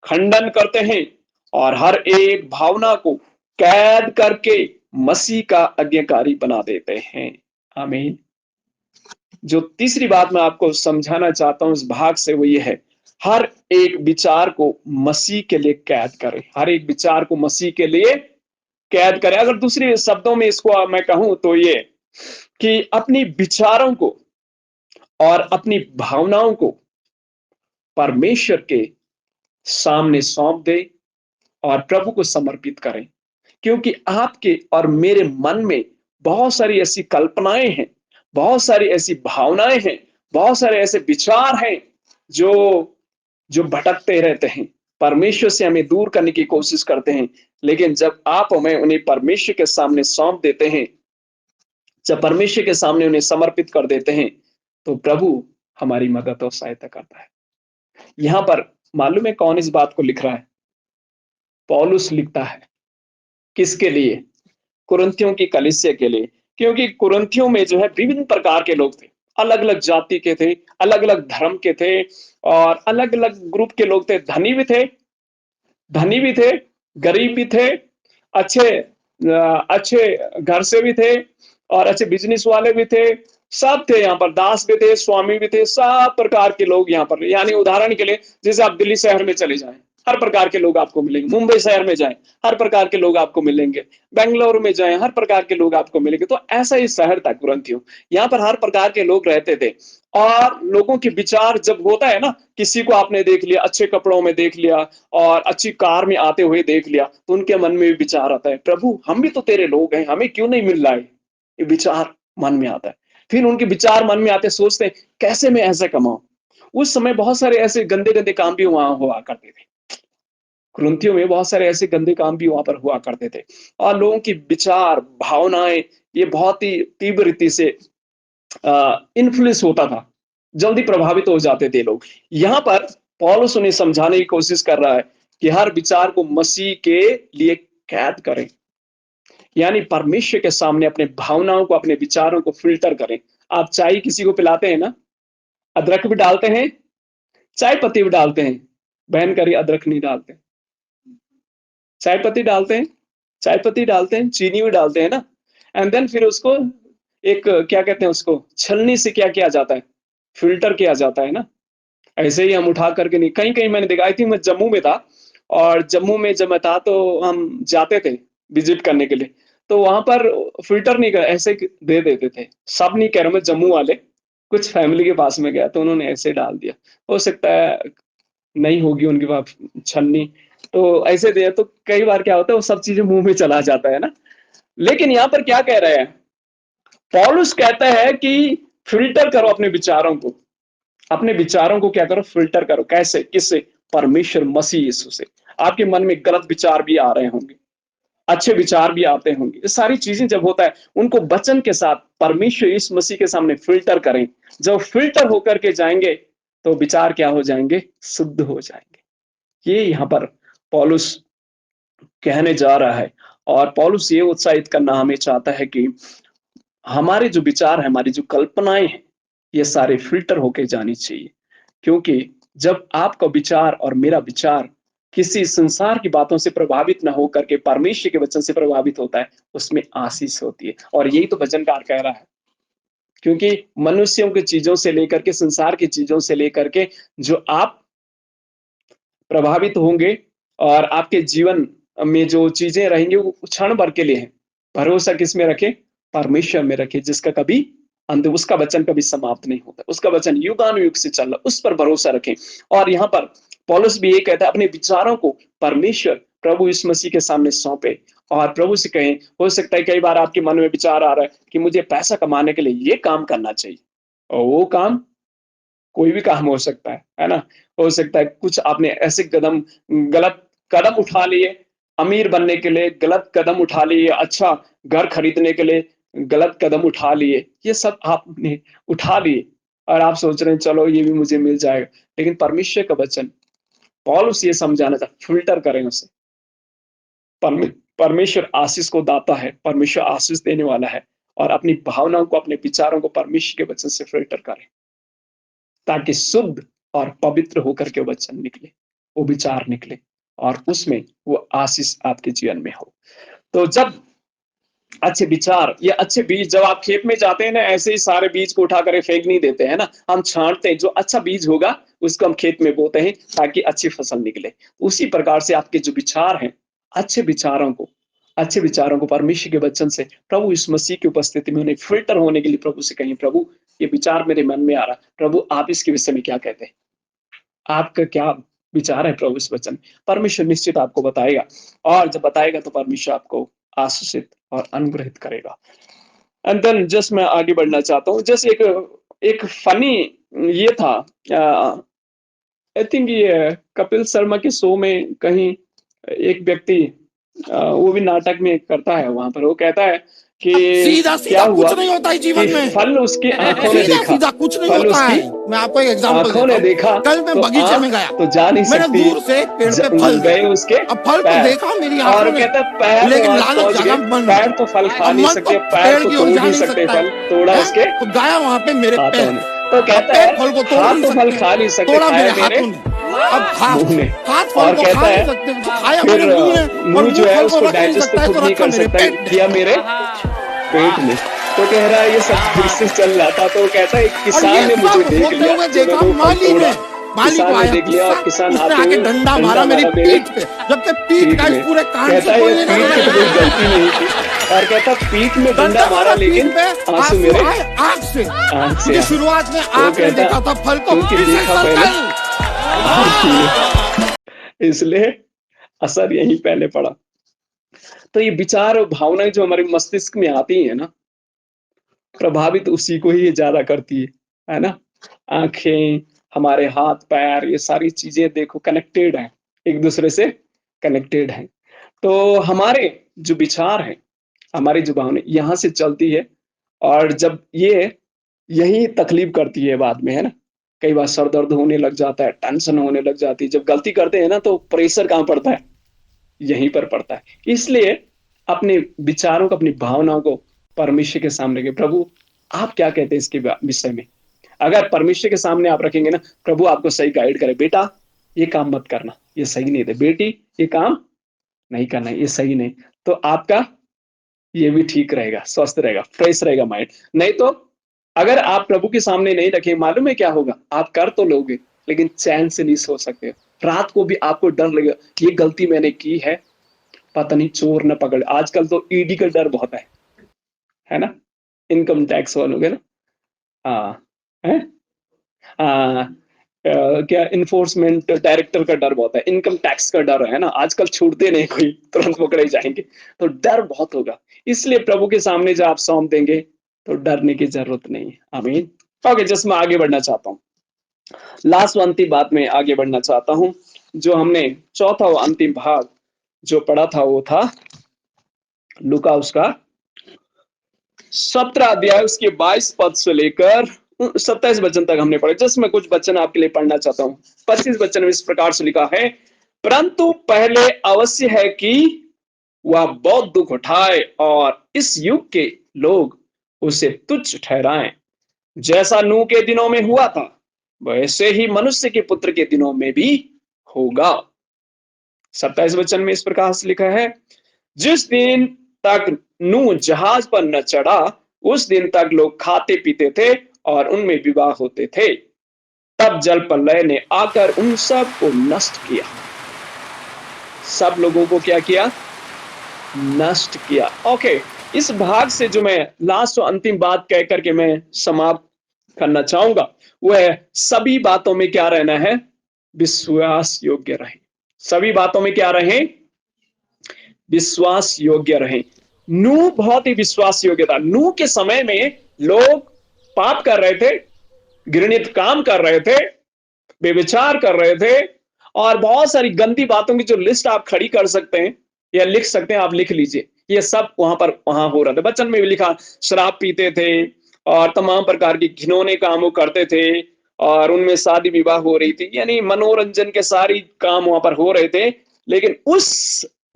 खंडन करते हैं, और हर एक भावना को कैद करके मसीह का आज्ञाकारी बना देते हैं। आमीन। जो तीसरी बात मैं आपको समझाना चाहता हूं इस भाग से, वो ये है, हर एक विचार को मसीह के लिए कैद करें। हर एक विचार को मसीह के लिए कैद करें। अगर दूसरे शब्दों में इसको मैं कहूं तो ये कि अपनी विचारों को और अपनी भावनाओं को परमेश्वर के सामने सौंप दे और प्रभु को समर्पित करें। क्योंकि आपके और मेरे मन में बहुत सारी ऐसी कल्पनाएं हैं, बहुत सारी ऐसी भावनाएं हैं, बहुत सारे ऐसे विचार हैं जो जो भटकते रहते हैं, परमेश्वर से हमें दूर करने की कोशिश करते हैं। लेकिन जब आप हमें उन्हें परमेश्वर के सामने सौंप देते हैं, जब परमेश्वर के सामने उन्हें समर्पित कर देते हैं, तो प्रभु हमारी मदद और सहायता करता है। यहां पर मालूम है कौन इस बात को लिख रहा है? पौलुस लिखता है। किसके लिए? कुरिन्थियों की कलीसिया के लिए। क्योंकि कुरिन्थियों में जो है विभिन्न प्रकार के लोग थे, अलग अलग जाति के थे, अलग अलग धर्म के थे, और अलग अलग ग्रुप के लोग थे। धनी भी थे, गरीब भी थे, अच्छे अच्छे घर से भी थे, और अच्छे बिजनेस वाले भी थे। सब थे यहाँ पर, दास भी थे, स्वामी भी थे, सब प्रकार के लोग यहाँ पर। यानी उदाहरण के लिए, जैसे आप दिल्ली शहर में चले जाएं, हर प्रकार के लोग आपको मिलेंगे। मुंबई शहर में जाएं, हर प्रकार के लोग आपको मिलेंगे। बेंगलुरु में जाएं, हर प्रकार के लोग आपको मिलेंगे। तो ऐसा ही शहर था कुरिन्थियों। यहाँ पर हर प्रकार के लोग रहते थे। और लोगों के विचार जब होता है ना, किसी को आपने देख लिया, अच्छे कपड़ों में देख लिया और अच्छी कार में आते हुए देख लिया, तो उनके मन में भी विचार आता है, प्रभु हम भी तो तेरे लोग हैं, हमें क्यों नहीं मिल रहा है? ये विचार मन में आता है। फिर उनके विचार मन में आते, सोचते हैं कैसे मैं ऐसे कमाऊं। उस समय बहुत सारे ऐसे गंदे गंदे काम भी वहां हुआ करते थे। कुरिन्थियों में बहुत सारे ऐसे गंदे काम भी वहां पर हुआ करते थे। और लोगों की विचार भावनाएं, ये बहुत ही तीव्र रीति से इन्फ्लुएंस होता था जल्दी प्रभावित हो जाते थे लोग। यहाँ पर पौलुस उन्हें समझाने की कोशिश कर रहा है कि हर विचार को मसीह के लिए कैद करें, यानी परमेश्वर के सामने अपने भावनाओं को, अपने विचारों को फ़िल्टर करें। आप चाय किसी को पिलाते हैं ना, अदरक भी डालते हैं, चाय पत्ती भी डालते हैं। बहन कह रही अदरक नहीं डालते। चाय पत्ती डालते हैं, चाय पत्ती डालते हैं, चीनी भी डालते हैं ना। एंड देन फिर उसको एक क्या कहते हैं उसको, छलनी से क्या किया जाता है? फ़िल्टर किया जाता है ना। ऐसे ही हम उठा करके नहीं, कहीं-कहीं मैंने देखा, आई थिंक मैं जम्मू में था, और जम्मू में जब मैं था तो हम जाते थे विज़िट करने के लिए। तो वहाँ पर फ़िल्टर नहीं कर, ऐसे दे देते थे। सब नहीं कह रहा मैं, जम्मू वाले, कुछ फैमिली के पास में गया तो उन्होंने ऐसे डाल दिया। हो सकता है नहीं होगी उनके पास छन्नी, तो ऐसे दिया तो कई बार क्या होता है वो सब चीज़ें मुँह में चला जाता है ना। लेकिन यहाँ पर क्या कह रहे हैं? पौलुस कहता है कि फ़िल्टर करो अपने विचारों को। अपने विचारों को क्या करो? फ़िल्टर करो। कैसे? किससे? परमेश्वर मसीह यीशु से। आपके मन में गलत विचार भी आ रहे होंगे, अच्छे विचार भी आते होंगे। ये सारी चीज़ें जब होता है, उनको वचन के साथ परमेश्वर यीशु मसीह के सामने फ़िल्टर करें। जब फ़िल्टर होकर के जाएँगे, तो विचार क्या हो जाएँगे? शुद्ध हो जाएँगे। ये यहाँ पर पौलुस कहने जा रहा है, और पौलुस ये उत्साहित करना हमें चाहता है कि हमारे जो विचार हैं, हमारी जो कल्पनाएँ हैं, ये सारे फ़िल्टर होके जानी चाहिए। क्योंकि जब आपका विचार और मेरा विचार किसी संसार की बातों से प्रभावित ना हो करके परमेश्वर के वचन से प्रभावित होता है, उसमें आशीष होती है। और यही तो वचनकार कह रहा है। क्योंकि मनुष्यों की चीज़ों से लेकर के, संसार की चीज़ों से लेकर के जो आप प्रभावित होंगे, और आपके जीवन में जो चीज़ें रहेंगी वो क्षण भर के लिए हैं। भरोसा किसमें रखें? परमेश्वर में रखें, जिसका कभी अंत, उसका वचन कभी समाप्त नहीं होता। उसका वचन युगानुयुग से चल रहा, उस पर भरोसा रखें। और यहाँ पर पौलुस भी ये कहता है, अपने विचारों को परमेश्वर प्रभु यीशु मसीह के सामने सौंपे और प्रभु से कहें। हो सकता है कई बार आपके मन में विचार आ रहा है कि मुझे पैसा कमाने के लिए ये काम करना चाहिए, और वो काम कोई भी काम हो सकता है ना? हो सकता है कुछ आपने ऐसे गलत कदम उठा लिए, अमीर बनने के लिए गलत कदम उठा लिए, अच्छा घर खरीदने के लिए गलत कदम उठा लिए। ये सब आपने उठा लिए और आप सोच रहे हैं चलो ये भी मुझे मिल जाएगा। लेकिन परमेश्वर का वचन, पौलुस ये समझाना था, फ़िल्टर करें उसे। परमे परमेश्वर आशीष को दाता है, परमेश्वर आशीष देने वाला है, और अपनी भावनाओं को, अपने विचारों को परमेश्वर के वचन से फ़िल्टर करें। ताकि शुद्ध और पवित्र होकर के वचन निकले, वो विचार निकले, और उसमें वो आशीष आपके जीवन में हो। तो जब अच्छे विचार या अच्छे बीज, जब आप खेत में जाते हैं ना, ऐसे ही सारे बीज को उठा कर फेंक नहीं देते हैं ना, हम छांटते हैं। जो अच्छा बीज होगा उसको हम खेत में बोते हैं ताकि अच्छी फसल निकले। उसी प्रकार से आपके जो विचार हैं, अच्छे विचारों को, अच्छे विचारों को परमेश्वर के वचन से, प्रभु इस मसीह की उपस्थिति में उन्हें फिल्टर होने के लिए प्रभु से कहें, प्रभु ये विचार मेरे मन में आ रहा, प्रभु आप इसके विषय में क्या कहते हैं? आपका क्या विचार है प्रभु इस वचन में? परमेश्वर निश्चित आपको बताएगा, और जब बताएगा तो परमेश्वर आपको आशीषित और अनुग्रहित करेगा। एंड देन जस्ट मैं आगे बढ़ना चाहता हूँ। जस्ट एक एक फनी ये था, आई थिंक ये कपिल शर्मा के शो में कहीं एक व्यक्ति, वो भी नाटक में करता है, वहां पर वो कहता है कि सीधा क्या सीधा हुआ कुछ नहीं होता है कि जीवन में। फल उसकी आंखों ने सीधा देखा, सीधा कुछ नहीं फल होता उसकी है। मैं आपको एक एग्जांपल आंखों देता ने हूँ। देखा कल मैं तो बगीचे में आंख गया, तो जा नहीं मैंने सकती, दूर से पेड़ पे फल गए देखा। उसके अब फल तो पैर, देखा मेरी और आंखों ने, कहता पैर तो लेकिन वहां लालच पहुंच जागा गए, मन में। पैर तो फल खा अब नहीं मन तो सकते, पैर पेड़ तो की ओर तोड़ जा नहीं नहीं सकते, सकता फल तोड़ा है, उसके तो गया वहां पे मेरे हाथों पैर। ने। तो अब कहता पैर है फल को तोड़ हाथ नहीं तो फल सकते, खा नहीं सकते, तोड़ा खाया मेरे मेरे हाथों ने। अब मुंह ने, हाथ फल और को खा कहता नहीं है सकते, तो खाया फिर मेरे मुंह ने, और मुंह जो मुंह है फल को उसको रख नहीं डाइजेस्ट तो सकता है, खुद तो नहीं रखा कर मेरे सकता, पेट ने। किया मेरे पेट में। तो कह रहा है ये सब दृश्य चल रहा था, तो कहता है एक और किसान ये ने मुझे सब देख होते लिया हुए जब देखा मैंने वो फल माली तोड़ा, ने। माली को किसान ने आया देख लिया, गुस्सा, और किसान उसने आते आके हुए डंडा मारा डंडा मेरी मारा मेरे पीठ पे, जबकि पीठ पीठ का इस में। पूरे कान से कहता है ये कोई नहीं पीठ कर की तो कोई सकता। गलती नहीं थी, और कहता पीठ में डंडा डंडा मारा मारा पीठ लेकिन पे, आंसू आंसू मेरे आए आंख से, आंख से क्योंकि आए। शुरुआत में तो आंख ने कहता देखा था फल को, क्योंकि फिर से देखा पहले सर्कल। आंख ने, इसलिए असर यहीं पहले पड़ा। तो ये विचार और भावनाएं जो हमारे मस्तिष्क में आती है ना, प्रभावित उसी को ही ज्यादा करती है ना? आंखें, हमारे हाथ पैर, ये सारी चीजें देखो कनेक्टेड हैं, एक दूसरे से कनेक्टेड हैं। तो हमारे जो विचार हैं, हमारी जो भावना यहाँ से चलती है, और जब ये यही तकलीफ करती है बाद में, है ना? कई बार सर दर्द होने लग जाता है, टेंशन होने लग जाती है। जब गलती करते हैं ना तो प्रेशर कहाँ पड़ता है? यहीं पर पड़ता है। इसलिए अपने विचारों को, अपनी भावनाओं को परमेश्वर के सामने रखें। प्रभु, आप क्या कहते हैं इसके विषय में? अगर परमेश्वर के सामने आप रखेंगे ना, प्रभु आपको सही गाइड करे, बेटा ये काम मत करना, ये सही नहीं है, बेटी ये काम नहीं करना है, ये सही नहीं, तो आपका ये भी ठीक रहेगा, स्वस्थ रहेगा, फ्रेश रहेगा माइंड। नहीं तो अगर आप प्रभु के सामने नहीं रखें, मालूम है क्या होगा? आप कर तो लोगे, लेकिन चैन से नहीं सो सकते। रात को भी आपको डर लगेगा, ये गलती मैंने की है, पता नहीं चोर न पकड़। आजकल तो ईडी का डर बहुत है ना? इनकम टैक्स वालों के ना। हाँ, है। हाँ, क्या इन्फोर्समेंट डायरेक्टर का डर बहुत है, इनकम टैक्स का डर है ना, आजकल छूटते नहीं, कोई तुरंत पकड़े जाएंगे, तो डर बहुत होगा। इसलिए प्रभु के सामने जब आप सौंप देंगे तो डरने की जरूरत नहीं है। आमीन। ओके, जस्ट मैं आगे बढ़ना चाहता हूँ, लास्ट अंतिम बात में आगे बढ़ना चाहता हूँ। जो हमने चौथा और अंतिम भाग जो पढ़ा था वो था लूका उसका 17 अध्याय, उसके 22 पद से लेकर 27 वचन तक हमने पढ़ा। जस्ट मैं कुछ वचन आपके लिए पढ़ना चाहता हूँ। 25 वचन में इस प्रकार से लिखा है, परंतु पहले अवश्य है कि वह बहुत दुख उठाए और इस युग के लोग उसे तुच्छ ठहराएं। जैसा नूह के दिनों में हुआ था, वैसे ही मनुष्य के पुत्र के दिनों में भी होगा। 27 वचन में इस प्रकार से लिखा है, जिस दिन तक नूह जहाज पर न चढ़ा, उस दिन तक लोग खाते पीते थे और उनमें विवाह होते थे। तब जल प्रलय ने आकर उन सब को नष्ट किया। सब लोगों को क्या किया? नष्ट किया। ओके, इस भाग से जो मैं लास्ट और अंतिम बात कह करके मैं समाप्त करना चाहूंगा, वह है सभी बातों में क्या रहना है? विश्वास योग्य रहे। सभी बातों में क्या रहे? विश्वास योग्य रहे। नूह बहुत ही विश्वास योग्य था। नूह के समय में लोग पाप कर रहे थे, घृणित काम कर रहे थे, बेविचार कर रहे थे, और बहुत सारी गंदी बातों की जो लिस्ट आप खड़ी कर सकते हैं या लिख सकते हैं, आप लिख लीजिए। ये सब वहां हो रहा था। वचन में भी लिखा, शराब पीते थे और तमाम प्रकार के घिनौने काम करते थे, और उनमें शादी विवाह हो रही थी, यानी मनोरंजन के सारी काम वहां पर हो रहे थे। लेकिन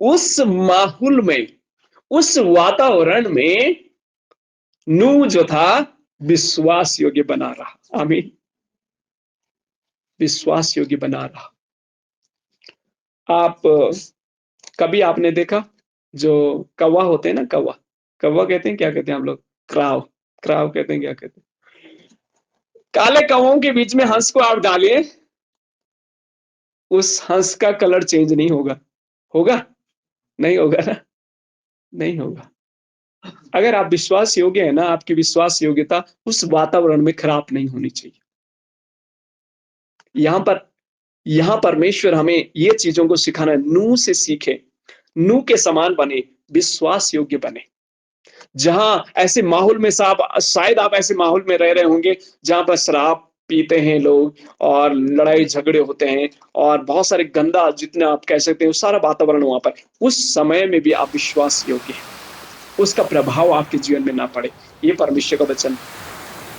उस माहौल में, उस वातावरण में नूह जो था विश्वास योग्य बना रहा। आमीन। विश्वास योग्य बना रहा। आप कभी आपने देखा जो कौवा होते हैं ना, कौवा, कौवा कहते हैं, क्या कहते हैं हम लोग? क्राव, क्राव कहते हैं, क्या कहते हैं? काले कौवों के बीच में हंस को आप डालिए, उस हंस का कलर चेंज नहीं होगा। होगा? नहीं होगा ना, नहीं होगा। अगर आप विश्वास योग्य है ना, आपकी विश्वास योग्यता उस वातावरण में खराब नहीं होनी चाहिए। यहां परमेश्वर हमें ये चीजों को सिखाना है। नूह से सीखे, नूह के समान बने, विश्वास योग्य बने। जहां ऐसे माहौल में शायद आप ऐसे माहौल में रह रहे होंगे जहां पर शराब पीते हैं लोग और लड़ाई झगड़े होते हैं और बहुत सारे गंदा, जितने आप कह सकते हैं, सारा वातावरण वहां पर। उस समय में भी आप विश्वास योग्य हैं, उसका प्रभाव आपके जीवन में ना पड़े। ये परमेश्वर का वचन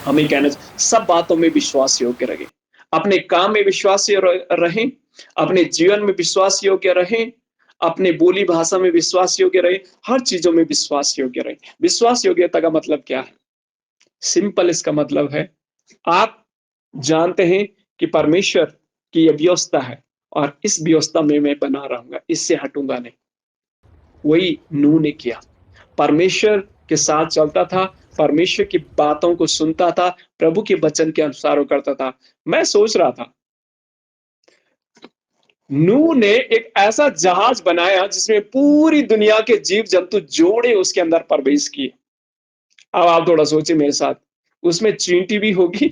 हमें कहना, सब बातों में विश्वास योग्य रहे, अपने काम में विश्वास रहें, अपने जीवन में विश्वास योग्य रहें, अपने बोली भाषा में विश्वास योग्य रहे, हर चीजों में विश्वास योग्य रहे। विश्वास योग्यता का मतलब क्या है? सिंपल, इसका मतलब है आप जानते हैं कि परमेश्वर की यह व्यवस्था है और इस व्यवस्था में मैं बना रहूंगा, इससे हटूंगा नहीं। वही नूह ने किया। परमेश्वर के साथ चलता था, परमेश्वर की बातों को सुनता था, प्रभु के वचन के अनुसार वो करता था। मैं सोच रहा था, नूह ने एक ऐसा जहाज बनाया जिसमें पूरी दुनिया के जीव जंतु जोड़े उसके अंदर प्रवेश किए। अब आप थोड़ा सोचिए मेरे साथ, उसमें चींटी भी होगी,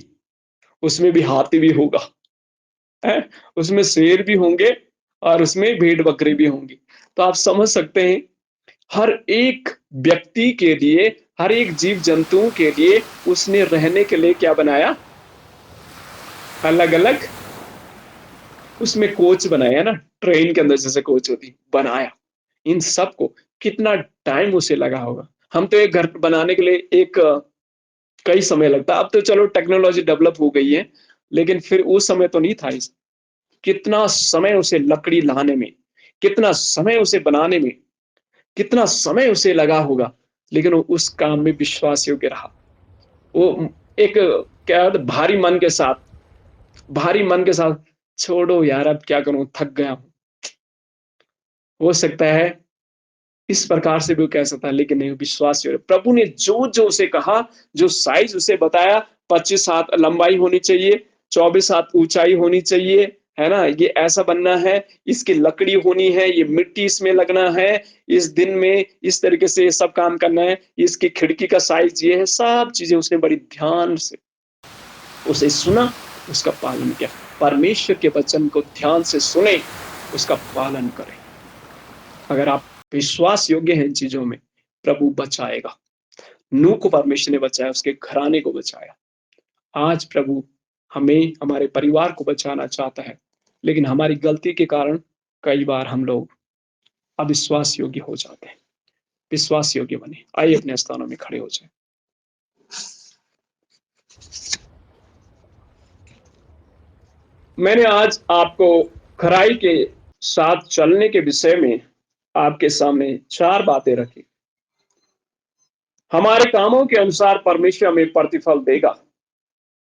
उसमें भी हाथी भी होगा, है, उसमें शेर भी होंगे और उसमें भेड़ बकरी भी होंगी। तो आप समझ सकते हैं, हर एक व्यक्ति के लिए, हर एक जीव जंतुओं के लिए उसने रहने के लिए क्या बनाया? अलग अलग उसमें कोच बनाया ना, ट्रेन के अंदर जैसे कोच होती, बनाया। इन सबको कितना टाइम उसे लगा होगा। हम तो एक घर बनाने के लिए कई समय लगता है। अब तो चलो टेक्नोलॉजी डेवलप हो गई है, लेकिन फिर उस समय तो नहीं था इस, कितना समय उसे लकड़ी लाने में, कितना समय उसे बनाने में, कितना समय उसे लगा होगा, लेकिन वो उस काम में विश्वास योग्य रहा। वो एक क्या भारी मन के साथ, छोड़ो यार अब क्या करूं, थक गया हूं। हो सकता है इस प्रकार से भी वो कह सकता है, लेकिन नहीं, विश्वास योग्य प्रभु ने जो जो उसे कहा, जो साइज उसे बताया, 25 हाथ लंबाई होनी चाहिए, 24 हाथ ऊंचाई होनी चाहिए, है ना, ये ऐसा बनना है, इसकी लकड़ी होनी है, ये मिट्टी इसमें लगना है, इस दिन में इस तरीके से ये सब काम करना है, इसकी खिड़की का साइज ये है, सब चीजें उसने बड़ी ध्यान से उसे सुना, उसका पालन किया। परमेश्वर के वचन को ध्यान से सुने, उसका पालन करें। अगर आप विश्वास योग्य हैं इन चीजों में, प्रभु बचाएगा। नूह को परमेश्वर ने बचाया, उसके घराने को बचाया। आज प्रभु हमें, हमारे परिवार को बचाना चाहता है, लेकिन हमारी गलती के कारण कई बार हम लोग अविश्वास योग्य हो जाते हैं। विश्वास योग्य बने। आइए अपने स्थानों में खड़े हो जाए। मैंने आज आपको खराई के साथ चलने के विषय में आपके सामने 4 बातें रखी। हमारे कामों के अनुसार परमेश्वर हमें प्रतिफल देगा,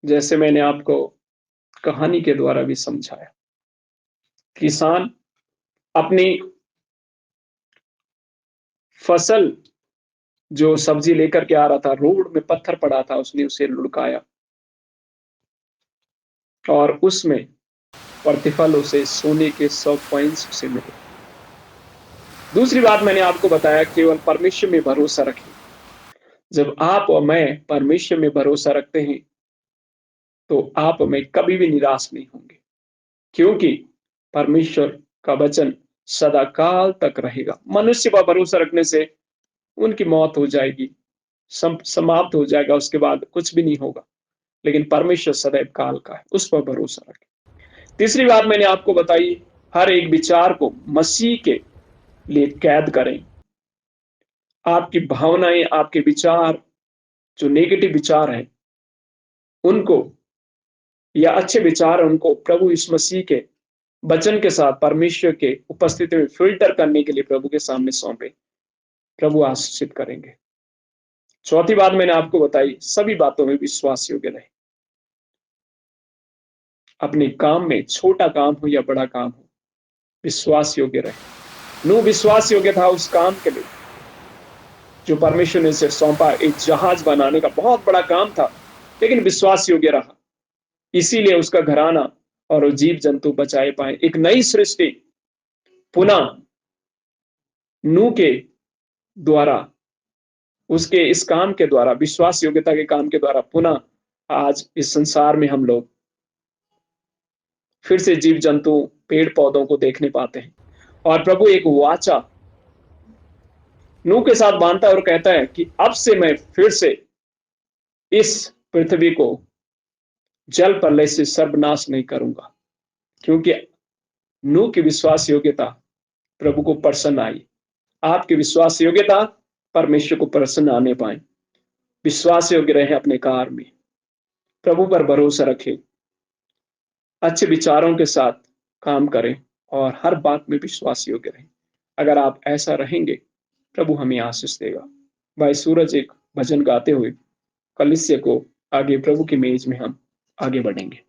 जैसे मैंने आपको कहानी के द्वारा भी समझाया। किसान अपनी फसल, जो सब्जी लेकर के आ रहा था, रोड में पत्थर पड़ा था, उसने उसे लुढ़काया और उसमें प्रतिफल उसे सोने के 100 कॉइंस उसे मिले। दूसरी बात मैंने आपको बताया, केवल परमेश्वर में भरोसा रखें। जब आप और मैं परमेश्वर में भरोसा रखते हैं, तो आप में कभी भी निराश नहीं होंगे, क्योंकि परमेश्वर का वचन सदा काल तक रहेगा। मनुष्य पर भरोसा रखने से उनकी मौत हो जाएगी, समाप्त हो जाएगा, उसके बाद कुछ भी नहीं होगा। लेकिन परमेश्वर सदैव काल का है, उस पर भरोसा रखें। तीसरी बात मैंने आपको बताई, हर एक विचार को मसीह के लिए कैद करें। आपकी भावनाएं, आपके विचार, जो नेगेटिव विचार हैं, उनको, या अच्छे विचार, उनको प्रभु यीशु मसीह के वचन के साथ परमेश्वर के उपस्थिति में फिल्टर करने के लिए प्रभु के सामने सौंपे। प्रभु आशीषित करेंगे। चौथी बात मैंने आपको बताई, सभी बातों में विश्वास योग्य रहे। अपने काम में, छोटा काम हो या बड़ा काम हो, विश्वास योग्य रहे। नूह विश्वास योग्य था उस काम के लिए जो परमेश्वर ने उसे सौंपा। एक जहाज बनाने का बहुत बड़ा काम था, लेकिन विश्वास योग्य रहा, इसीलिए उसका घराना और वो जीव जंतु बचाए पाए। एक नई सृष्टि पुनः नूह के द्वारा, उसके इस काम के द्वारा, विश्वास योग्यता के काम के द्वारा, पुनः आज इस संसार में हम लोग फिर से जीव जंतु, पेड़ पौधों को देखने पाते हैं। और प्रभु एक वाचा नूह के साथ बांधता है और कहता है कि अब से मैं फिर से इस पृथ्वी को जल प्रलय से सर्वनाश नहीं करूंगा, क्योंकि नूह की विश्वास योग्यता प्रभु को प्रसन्न आई। आपकी विश्वास योग्यता परमेश्वर को प्रसन्न आने पाए। विश्वास योग्य रहे अपने कार्य में, प्रभु पर भरोसा रखें, अच्छे विचारों के साथ काम करें और हर बात में विश्वास योग्य रहें। अगर आप ऐसा रहेंगे, प्रभु हमें आशीष देगा। भाई सूरज एक भजन गाते हुए कलीसिया को आगे प्रभु की मेज में हम आगे बढ़ेंगे।